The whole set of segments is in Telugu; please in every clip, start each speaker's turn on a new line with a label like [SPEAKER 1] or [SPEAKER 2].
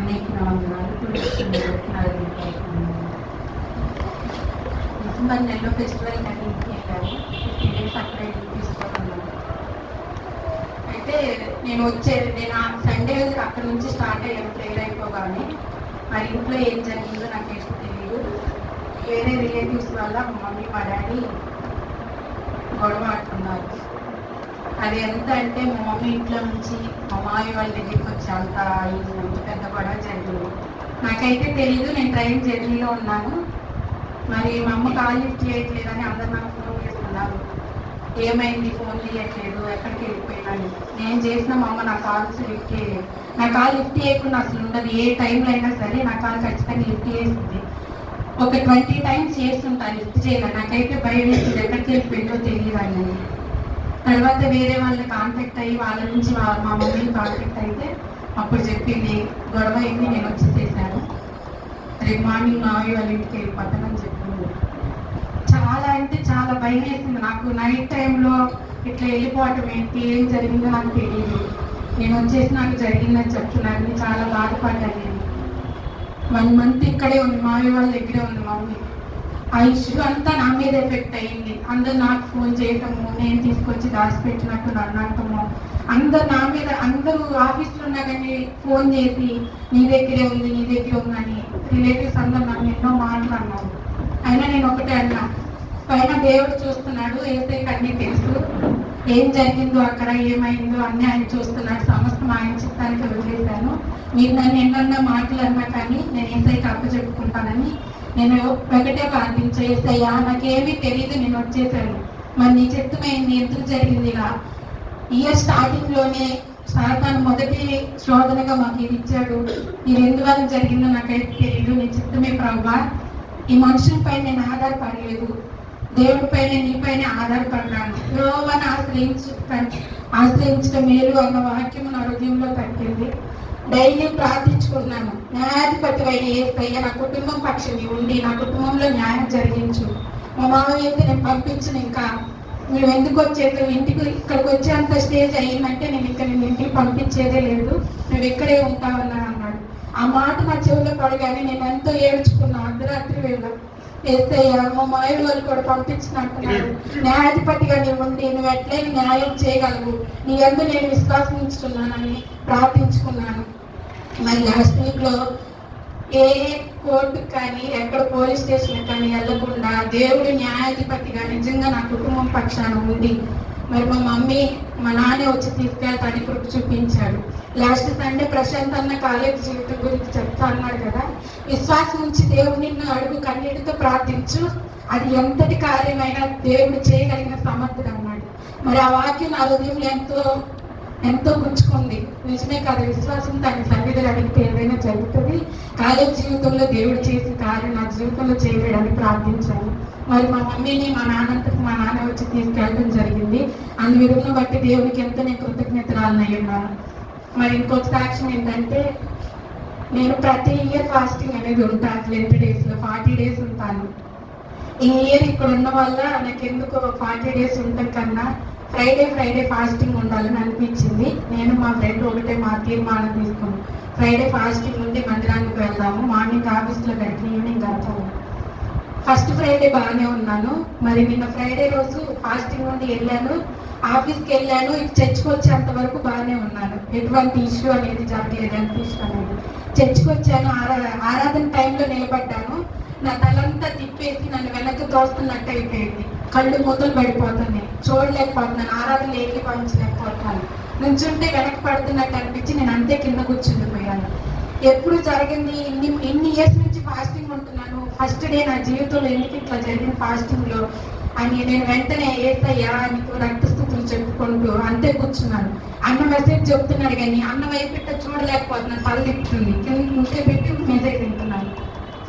[SPEAKER 1] అన్నయ్యకి నా వందనాలు. డిసెంబర్ నెలలో ఫెస్టివల్ కానీ ఇంటికి వెళ్ళాను. 50 days అక్కడ తీసుకున్నాను. అయితే నేను సండే అక్కడ నుంచి స్టార్ట్ అయ్యాను ప్రేయర్ అయిపోగానే. మరి ఇంట్లో ఏం జరిగిందో నాకేం తెలియదు. వేరే రిలేటివ్స్ వల్ల మా మమ్మీ మా డాడీ గొడవ ఆడుతున్నారు. అది ఎంత అంటే మా మమ్మీ ఇంట్లో నుంచి మా మామయ్య వాళ్ళ దగ్గరికి వచ్చి అంత పెద్ద గొడవ జరిగింది. నాకైతే తెలీదు, నేను ట్రైన్ జర్నీలో ఉన్నాను. మరి మా అమ్మ కాల్ లిఫ్ట్ చేయట్లేదని అందరు నాకు ఫోన్ చేస్తున్నారు. ఏమైంది, ఫోన్ చేయట్లేదు, ఎక్కడికి వెళ్ళిపోయినాను. నేను చేసిన మా అమ్మ నా కాల్స్ లిఫ్ట్ చేయలేదు. నా కాల్ లిఫ్ట్ చేయకుండా అసలు ఉండదు. ఏ టైంలో అయినా సరే నా కాల్ ఖచ్చితంగా లిఫ్ట్ చేస్తుంది. ఒక 20 times చేస్తుంటాను, లిఫ్ట్ చేయాలి. నాకైతే భయం వేస్తుంది, ఎక్కడికి వెళ్ళిపోయిందో తెలియదు అని. తర్వాత వేరే వాళ్ళని కాంటాక్ట్ అయ్యి వాళ్ళ నుంచి మా మమ్మీని కాంటాక్ట్ అయితే అప్పుడు చెప్పింది గొడవ అయింది, నేను వచ్చి చేశాను, రేపు మార్నింగ్ మావి వాళ్ళ ఇంటికి వెళ్ళిపోతానని చెప్పింది. చాలా అంటే చాలా భయం వేసింది నాకు. నైట్ టైంలో ఇట్లా వెళ్ళిపోవటం ఏంటి, ఏం జరిగిందో నాకు తెలియదు. నేను వచ్చేసి నాకు జరిగిందని చెప్తున్నాను. చాలా బాధపడ్డాను నేను. 1 month ఇక్కడే ఉంది, మావి వాళ్ళ దగ్గరే ఉంది మమ్మీ. ఆ ఇష్యూ అంతా నా మీద ఎఫెక్ట్ అయ్యింది. అందరు నాకు ఫోన్ చేయటము, నేను తీసుకొచ్చి దాచిపెట్టినట్టు నన్ను అంటాము. అందరు నా మీద, అందరూ ఆఫీస్లో ఉన్నా కానీ ఫోన్ చేసి నీ దగ్గరే ఉందని రిలేటివ్స్ అందరు నన్ను ఎన్నో మాటలు అన్నారు. అయినా నేను ఒకటే అన్నా, పైన దేవుడు చూస్తున్నాడు, ఏసైకి అన్నీ తెలుసు, ఏం జరిగిందో అక్కడ ఏమైందో అన్నీ ఆయన చూస్తున్నాడు, సమస్తం ఆయన చిత్తానికి వదిలేశాను. మీరు నన్ను ఎన్నన్నా మాటలు అన్నా కానీ నేను ఏసైకి అప్పచెప్పుకుంటానని నేను ఒకటే ప్రార్థించే, ఏసయ్యా నాకేమీ తెలియదు, నేను వచ్చేసాను, మరి నీ చిత్తమైంది, ఎందుకు జరిగింది ఇలా. ఇయర్ స్టార్టింగ్లోనే సాతాను మొదటి శోధనగా మాకు ఇది ఇచ్చాడు. ఇది ఎందువల్ల జరిగిందో నాకైతే తెలియదు, నీ చిత్తమే ప్రభువా. ఈ మనుషులపై నేను ఆధారపడలేదు, దేవుడిపైన నీపైన ఆధారపడ్డాను. యెహోవాను ఆశ్రయించడం మేలు అన్న వాక్యం నా హృదయంలో తగ్గింది. డైలీ ప్రార్థించుకున్నాను, న్యాయాధిపతి అయిన యేసయ్య నా కుటుంబం పక్షాన్ని ఉండి నా కుటుంబంలో న్యాయం జరిగించు. మా మామయ్య అయితే నేను పంపించను, ఇంకా నువ్వు ఎందుకు వచ్చేది, ఇంటికి ఇక్కడికి వచ్చేంత స్టేజ్ అయ్యిందంటే నేను ఇంకా నేను ఇంటికి పంపించేదే లేదు, నువ్వు ఇక్కడే ఉంటావన్నా అన్నాడు. ఆ మాట నా చెవిలో పడగానే నేను ఎంతో ఏడ్చుకున్నా. అర్ధరాత్రి వేళ యేసయ్య మా మామయ్య వాళ్ళు కూడా పంపించినట్టున్నాడు, న్యాయాధిపతిగా నీవు ఉండి నువ్వు ఎట్లయినా న్యాయం చేయగలవు, నీ యందు నేను విశ్వాసించుకున్నానని ప్రార్థించుకున్నాను. మరి లాస్ట్ వీక్లో ఏ కోర్టుకు కానీ ఎక్కడ పోలీస్ స్టేషన్ కానీ వెళ్ళకుండా దేవుడు న్యాయాధిపతిగా నిజంగా నా కుటుంబం పక్షాన ఉండి మరి మా మమ్మీ మా నాన్న వచ్చి తీసుకెళ్తానికి కృప చూపించాడు. లాస్ట్ సండే ప్రశాంత్ అన్న కాలేజ్ జీవితం గురించి చెప్తా అన్నాడు కదా, విశ్వాసం నుంచి దేవుడు నిన్ను అడుగు కన్నీటితో ప్రార్థించు, అది ఎంతటి కార్యమైనా దేవుడు చేయగలిగిన సమర్థుడు అన్నాడు. మరి ఆ వాక్యం నా హృదయంలో ఎంతో గుచ్చుకుంది. నిజమే కదా, విశ్వాసం తన సన్నిధిలో అడిగితే ఏదైనా జరుగుతుంది. కాలేజ్ జీవితంలో దేవుడు చేసిన కార్యం నా జీవితంలో చేయలేడని ప్రార్థించాను. మరి మా మమ్మీని మా నాన్న వచ్చి తీసుకెళ్ళడం జరిగింది. అందువిధంగా బట్టి దేవునికి ఎంతో నేను కృతజ్ఞతరాలను అయి ఉన్నాను. మరి ఇంకొక సాక్ష్యం ఏంటంటే, నేను ప్రతి ఇయర్ ఫాస్టింగ్ అనేది ఉంటాను. 20 days 40 days ఉంటాను. ఈ ఇయర్ ఇక్కడ ఉన్న వల్ల నాకు ఎందుకు 40 days ఉండటం కన్నా ఫ్రైడే ఫాస్టింగ్ ఉండాలని అనిపించింది. నేను మా ఫ్రెండ్ ఒకటే మా తీర్మానం తీసుకున్నాను, ఫ్రైడే ఫాస్టింగ్ ఉండి మందిరానికి వెళ్దాము, మార్నింగ్ ఆఫీస్లో గడిపి ఈవినింగ్ వెళ్తాము. ఫస్ట్ ఫ్రైడే బాగానే ఉన్నాను. మరి నిన్న ఫ్రైడే రోజు ఫాస్టింగ్ నుండి వెళ్ళాను, ఆఫీస్కి వెళ్ళాను, చర్చ్కి వచ్చేంత వరకు బాగానే ఉన్నాను. ఎటువంటి ఇష్యూ అనేది జరగలేదు, ఎంత ఇష్యూ అనేది. చర్చ్కి వచ్చాను, ఆరాధన టైంలో నిలబడ్డాను, నా తలంతా తిప్పేసి నన్ను వెనక్కి తోస్తున్నట్టు అయిపోయింది. కళ్ళు మూతలు పడిపోతున్నాయి, చూడలేకపోతున్నాను, ఆరాధన ఏకీభవించలేకపోతున్నాను. నుంచుంటే వెనక్కి పడుతున్నట్టు అనిపించి నేను అంతే కింద కూర్చుండిపోయాను. ఎప్పుడు జరిగింది, ఇన్ని ఇయర్స్ నుంచి ఫాస్టింగ్ ఉంటున్నాను, ఫస్ట్ డే నా జీవితంలో ఎందుకు ఇట్లా జరిగింది ఫాస్టింగ్లో అని నేను వెంటనే యేసయ్యా నీకు రక్తస్థుతులు చెప్పుకుంటూ అంతే కూర్చున్నాను. అన్న మెసేజ్ చెప్తున్నాడు కానీ అన్న వైపు చూడలేకపోతున్నాను, తల తిప్పుతుంది, ఇంకే పెట్టి మెసేజ్ తింటున్నాను.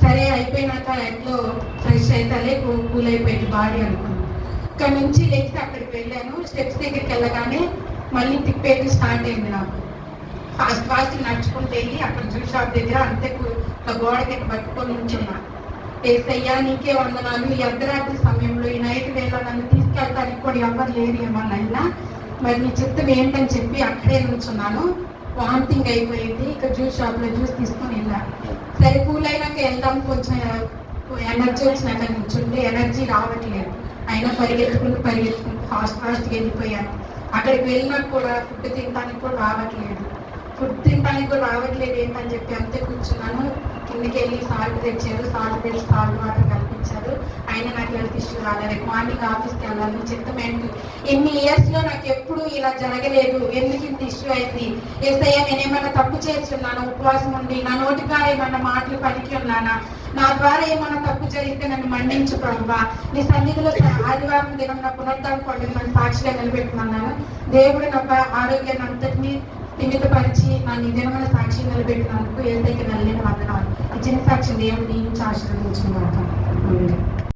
[SPEAKER 1] సరే అయిపోయినాక ఎట్లో ఫ్రెష్ అయితే కూల్ అయిపోయింది బాడీ అనుకున్నాను. ఇక్కడ నుంచి లేచి అక్కడికి వెళ్ళాను. స్టెప్స్ దగ్గరికి వెళ్ళగానే మళ్ళీ తిప్పేది స్టార్ట్ అయింది నాకు. ఫాస్ట్ నడుచుకుంటూ వెళ్ళి అక్కడ జ్యూస్ షాప్ దగ్గర అంతే గోడకి పట్టుకొని ఉంటున్నా. యేసయ్యా నీకే వందనాలు, ఈ అర్ధరాత్రి సమయంలో ఈ నైట్ వేళ నన్ను తీసుకెళ్తానికి కూడా ఎవరు లేరు ఏమన్నా, మరి నీ చిత్తం ఏంటని చెప్పి అక్కడే నుంచున్నాను. వామిటింగ్ అయిపోయింది. ఇక జ్యూస్ షాప్లో జ్యూస్ తీసుకొని వెళ్ళాను. సరే కూల్ అయినాక వెళ్దాం, కొంచెం ఎనర్జీ వచ్చినాక నుంచుంటే ఎనర్జీ రావట్లేదు. అయినా పరిగెత్తుకుంటూ ఫాస్ట్గా వెళ్ళిపోయాను. అక్కడికి వెళ్ళినాక కూడా ఫుడ్ తినడానికి కూడా రావట్లేదు ఏంటని చెప్పి అంతే కూర్చున్నాను. కిందికి వెళ్ళి సాల్ట్ తెచ్చారు, సాల్ట్ తెచ్చి సాల్ట్ వాటర్ కల్పించారు. అయినా నాకు హెల్త్ ఇష్యూ రాలేదు. రేపు మార్నింగ్ ఆఫీస్కి వెళ్ళాలని చెప్తామేంటి, ఎన్ని ఇయర్స్లో నాకు ఎప్పుడు ఇలా జరగలేదు, ఎందుకు ఇంత ఇష్యూ అయింది ఏసయ్య, నేనేమన్నా తప్పు చేస్తున్నాను, ఉపవాసం ఉండి నా నోటిగా ఏమన్నా మాటలు పలికి ఉన్నానా, నా ద్వారా ఏమన్నా తప్పు జరిగితే నన్ను మన్నించు ప్రభువా, నీ సన్నిధిలో ఆదివారం దినం నా పునరుద్ధాన పండుగ నన్ను సాక్షిగా నిలబెట్టుకున్నాను. దేవుడు నా ఆరోగ్యాన్ని అంతటినీ స్థిమితపరిచి నా నిజమైన సాక్షి నిలబెట్టినందుకు ఏసైకి వెళ్ళిన వందనాలు. ఇచ్చిన సాక్షి దేవుడు నీ నుంచి ఆశీర్వదించిన